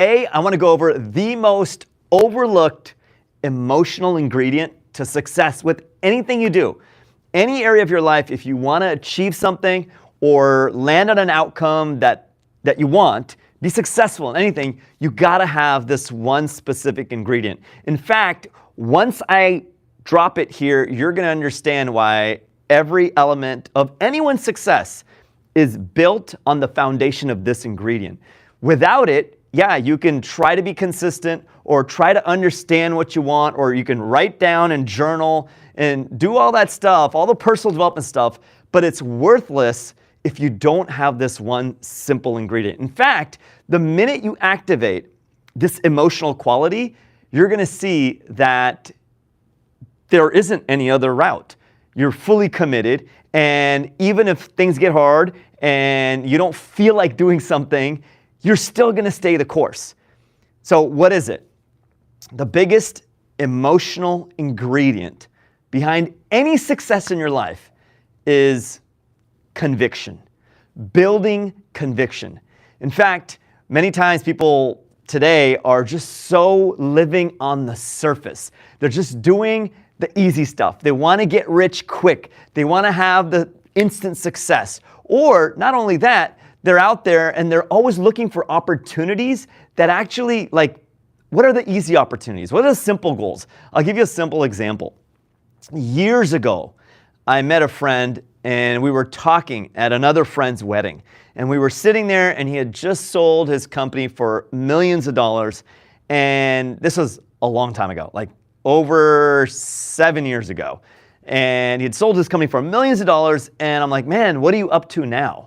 I want to go over the most overlooked emotional ingredient to success with anything you do. Any area of your life, if you want to achieve something or land on an outcome that you want, be successful in anything, you got to have this one specific ingredient. In fact, once I drop it here, you're going to understand why every element of anyone's success is built on the foundation of this ingredient. Without it, yeah, you can try to be consistent or try to understand what you want, or you can write down and journal and do all that stuff, all the personal development stuff, but it's worthless if you don't have this one simple ingredient. In fact, the minute you activate this emotional quality, you're going to see that there isn't any other route. You're fully committed, and even if things get hard and you don't feel like doing something, you're still going to stay the course. So what is it? The biggest emotional ingredient behind any success in your life is conviction, building conviction. In fact, many times people today are just so living on the surface. They're just doing the easy stuff. They want to get rich quick. They want to have the instant success. Or not only that, they're out there and they're always looking for opportunities that actually, like, what are the easy opportunities? What are the simple goals? I'll give you a simple example. Years ago, I met a friend and we were talking at another friend's wedding. And we were sitting there and he had just sold his company for millions of dollars. And this was a long time ago, like over 7 years ago. And he had sold his company for millions of dollars. And I'm like, man, what are you up to now?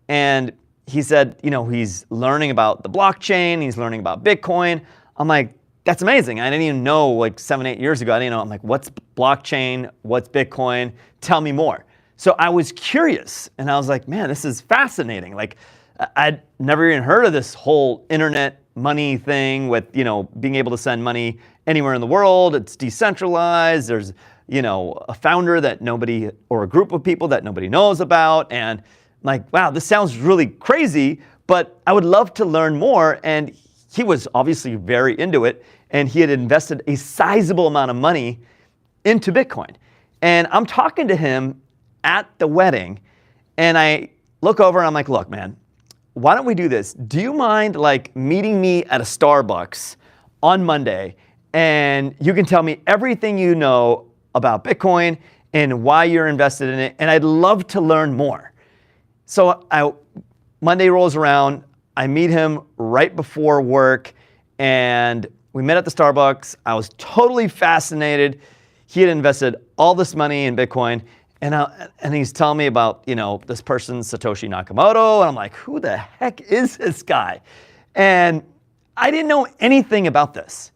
And he said, he's learning about the blockchain. He's learning about Bitcoin. I'm like, that's amazing. I didn't even know, like 7, 8 years ago, I didn't know. I'm like, what's blockchain? What's Bitcoin? Tell me more. So I was curious and I was like, man, this is fascinating. Like, I'd never even heard of this whole internet money thing with, being able to send money anywhere in the world. It's decentralized. There's, a founder that nobody, or a group of people that nobody knows about. And I'm like, wow, this sounds really crazy, but I would love to learn more. And he was obviously very into it. And he had invested a sizable amount of money into Bitcoin. And I'm talking to him at the wedding, and I look over and I'm like, look, man, why don't we do this? Do you mind meeting me at a Starbucks on Monday, and you can tell me everything you know about Bitcoin and why you're invested in it, and I'd love to learn more. So Monday rolls around, I meet him right before work, and we met at the Starbucks. I was totally fascinated. He had invested all this money in Bitcoin. And he's telling me about, this person, Satoshi Nakamoto. And I'm like, who the heck is this guy? And I didn't know anything about this.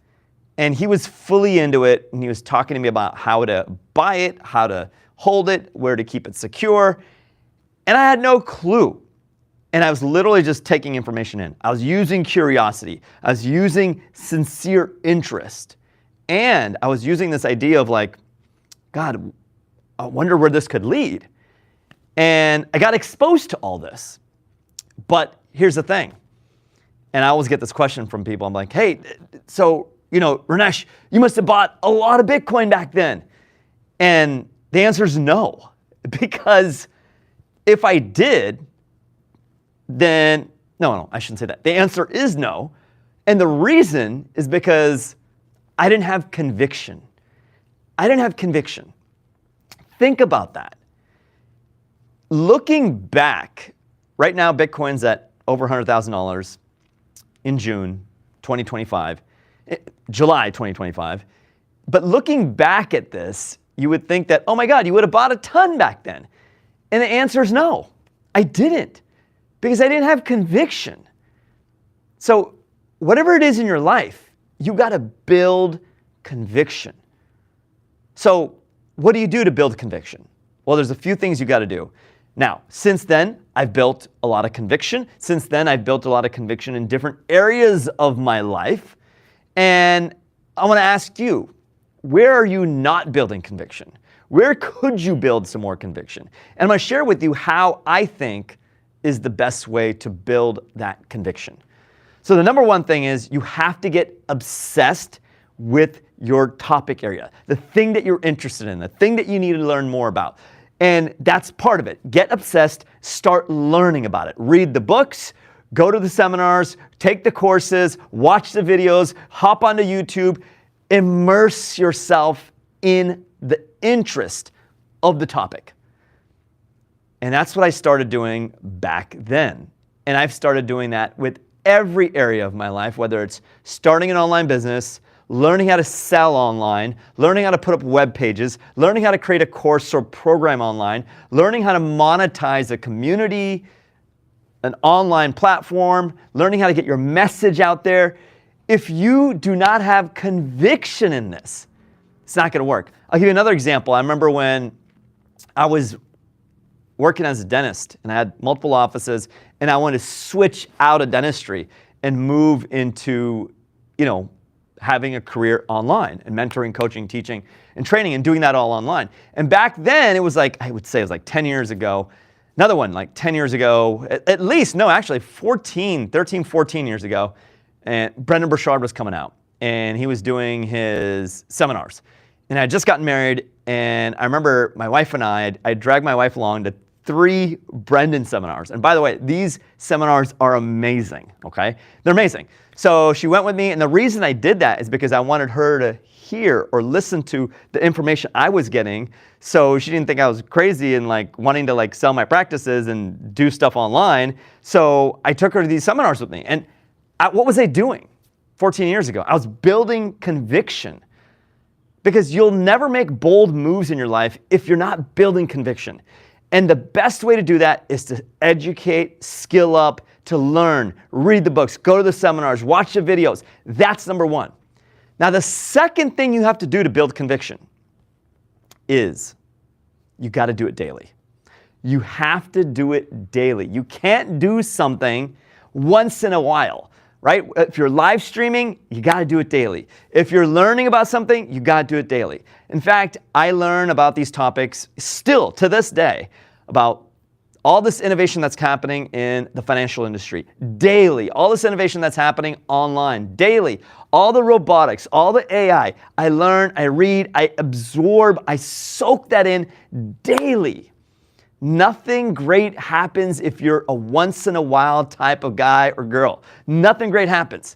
And he was fully into it. And he was talking to me about how to buy it, how to hold it, where to keep it secure. And I had no clue. And I was literally just taking information in. I was using curiosity. I was using sincere interest. And I was using this idea of God, I wonder where this could lead. And I got exposed to all this. But here's the thing. And I always get this question from people. I'm like, hey, so, Ranesh, you must have bought a lot of Bitcoin back then. And the answer is no. Because if I did, then, no, I shouldn't say that. The answer is no. And the reason is because I didn't have conviction. I didn't have conviction. Think about that. Looking back, right now Bitcoin's at over $100,000 in June 2025, July 2025. But looking back at this, you would think that, oh my God, you would have bought a ton back then. And the answer is no, I didn't, because I didn't have conviction. So whatever it is in your life, you got to build conviction. So what do you do to build conviction? Well, there's a few things you got to do. Now, since then, I've built a lot of conviction. Since then, I've built a lot of conviction in different areas of my life. And I want to ask you, where are you not building conviction? Where could you build some more conviction? And I'm going to share with you how I think is the best way to build that conviction. So the number one thing is you have to get obsessed with your topic area, the thing that you're interested in, the thing that you need to learn more about. And that's part of it. Get obsessed, start learning about it. Read the books, go to the seminars, take the courses, watch the videos, hop onto YouTube, immerse yourself in the interest of the topic. And that's what I started doing back then. And I've started doing that with every area of my life, whether it's starting an online business, learning how to sell online, learning how to put up web pages, learning how to create a course or program online, learning how to monetize a community, an online platform, learning how to get your message out there. If you do not have conviction in this, it's not going to work. I'll give you another example. I remember when I was working as a dentist and I had multiple offices and I wanted to switch out of dentistry and move into, having a career online and mentoring, coaching, teaching, and training and doing that all online. And back then it was I would say it was 10 years ago. Another one, 10 years ago, at least, no, actually 13, 14 years ago, and Brendon Burchard was coming out and he was doing his seminars. And I had just gotten married and I remember my wife and I dragged my wife along to 3 Brendon seminars. And by the way, these seminars are amazing, okay? They're amazing. So she went with me, and the reason I did that is because I wanted her to hear or listen to the information I was getting, so she didn't think I was crazy and wanting to sell my practices and do stuff online. So I took her to these seminars with me. And what was I doing 14 years ago? I was building conviction. Because you'll never make bold moves in your life if you're not building conviction. And the best way to do that is to educate, skill up, to learn, read the books, go to the seminars, watch the videos. That's number one. Now, the second thing you have to do to build conviction is you got to do it daily. You have to do it daily. You can't do something once in a while, right? If you're live streaming, you got to do it daily. If you're learning about something, you got to do it daily. In fact, I learn about these topics still to this day about all this innovation that's happening in the financial industry daily, all this innovation that's happening online daily, all the robotics, all the AI. I learn, I read, I absorb, I soak that in daily. Nothing great happens if you're a once in a while type of guy or girl. Nothing great happens.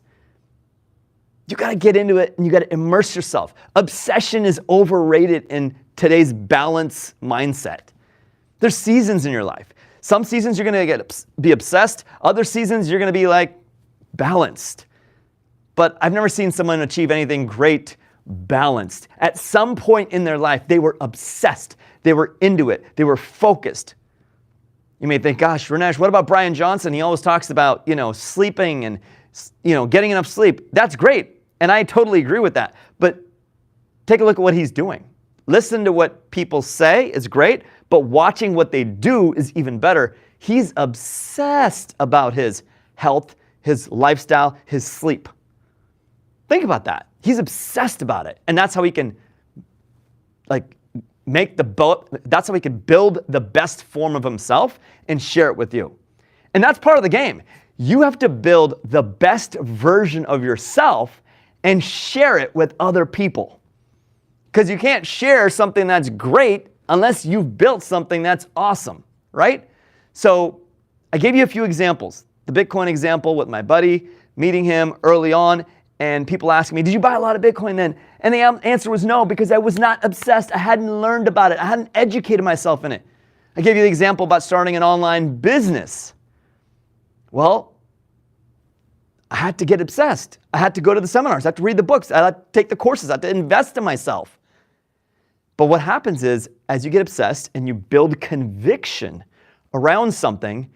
You got to get into it and you got to immerse yourself. Obsession is overrated in today's balance mindset. There's seasons in your life. Some seasons you're going to be obsessed. Other seasons you're going to be balanced. But I've never seen someone achieve anything great balanced. At some point in their life, they were obsessed. They were into it. They were focused. You may think, gosh, Ranesh, what about Brian Johnson? He always talks about, sleeping and, getting enough sleep. That's great. And I totally agree with that. But take a look at what he's doing. Listen to what people say is great, but watching what they do is even better. He's obsessed about his health, his lifestyle, his sleep. Think about that. He's obsessed about it. And that's how he can that's how he can build the best form of himself and share it with you. And that's part of the game. You have to build the best version of yourself and share it with other people. Because you can't share something that's great unless you've built something that's awesome, right? So I gave you a few examples. The Bitcoin example with my buddy, meeting him early on, and people asking me, did you buy a lot of Bitcoin then? And the answer was no, because I was not obsessed. I hadn't learned about it. I hadn't educated myself in it. I gave you the example about starting an online business. Well, I had to get obsessed. I had to go to the seminars. I had to read the books. I had to take the courses. I had to invest in myself. But what happens is, as you get obsessed and you build conviction around something,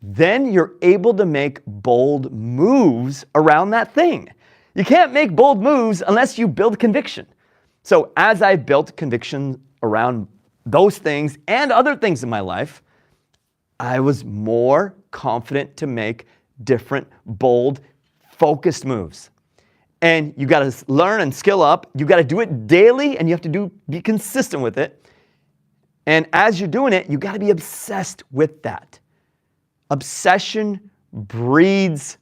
then you're able to make bold moves around that thing. You can't make bold moves unless you build conviction. So as I built conviction around those things and other things in my life, I was more confident to make different, bold, focused moves. And you got to learn and skill up. You got to do it daily, and you have to be consistent with it. And as you're doing it, you got to be obsessed with that. Obsession breeds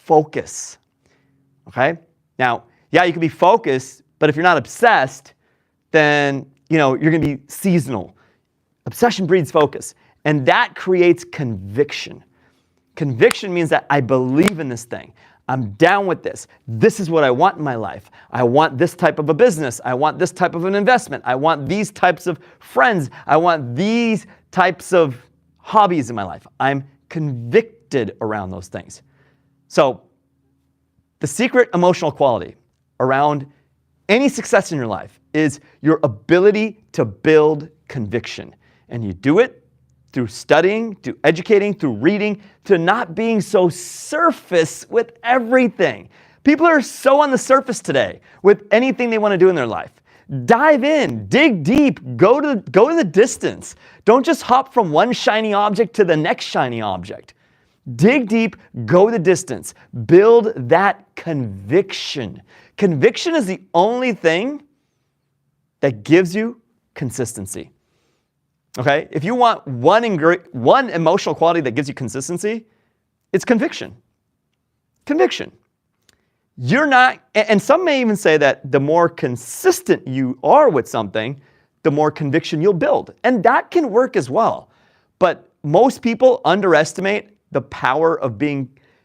focus. Okay? Now, yeah, you can be focused, but if you're not obsessed, then you're going to be seasonal. Obsession breeds focus, and that creates conviction. Conviction means that I believe in this thing. I'm down with this. This is what I want in my life. I want this type of a business. I want this type of an investment. I want these types of friends. I want these types of hobbies in my life. I'm convicted around those things. So the secret emotional quality around any success in your life is your ability to build conviction. And you do it through studying, through educating, through reading, to not being so surface with everything. People are so on the surface today with anything they want to do in their life. Dive in, dig deep, go to the distance. Don't just hop from one shiny object to the next shiny object. Dig deep, go the distance. Build that conviction. Conviction is the only thing that gives you consistency. Okay? If you want one emotional quality that gives you consistency, it's conviction. Conviction. You're not, and some may even say that the more consistent you are with something, the more conviction you'll build. And that can work as well. But most people underestimate the power of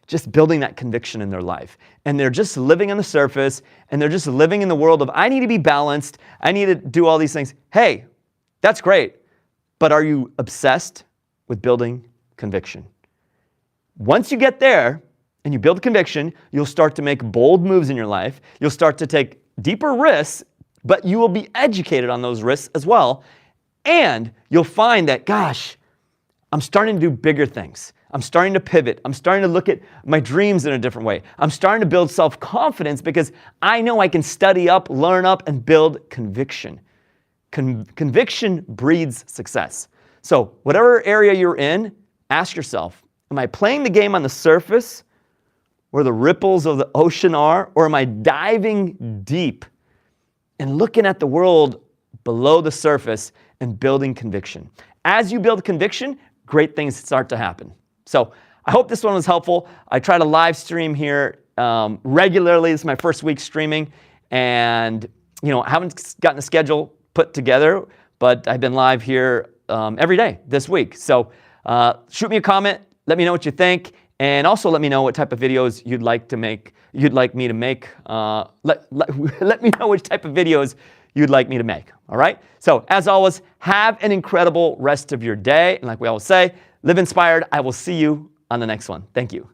just building that conviction in their life. And they're just living on the surface, and they're just living in the world of, I need to be balanced, I need to do all these things. Hey, that's great. But are you obsessed with building conviction? Once you get there and you build conviction, you'll start to make bold moves in your life. You'll start to take deeper risks, but you will be educated on those risks as well. And you'll find that, gosh, I'm starting to do bigger things. I'm starting to pivot. I'm starting to look at my dreams in a different way. I'm starting to build self-confidence because I know I can study up, learn up, and build conviction. Conviction breeds success. So whatever area you're in, ask yourself, am I playing the game on the surface where the ripples of the ocean are, or am I diving deep and looking at the world below the surface and building conviction? As you build conviction, great things start to happen. So I hope this one was helpful. I try to live stream here regularly. This is my first week streaming, and I haven't gotten a schedule put together, but I've been live here every day this week. So shoot me a comment, let me know what you think, and also let me know what type of videos you'd like me to make. Let me know which type of videos you'd like me to make. All right? So as always, have an incredible rest of your day. And like we always say, live inspired. I will see you on the next one. Thank you.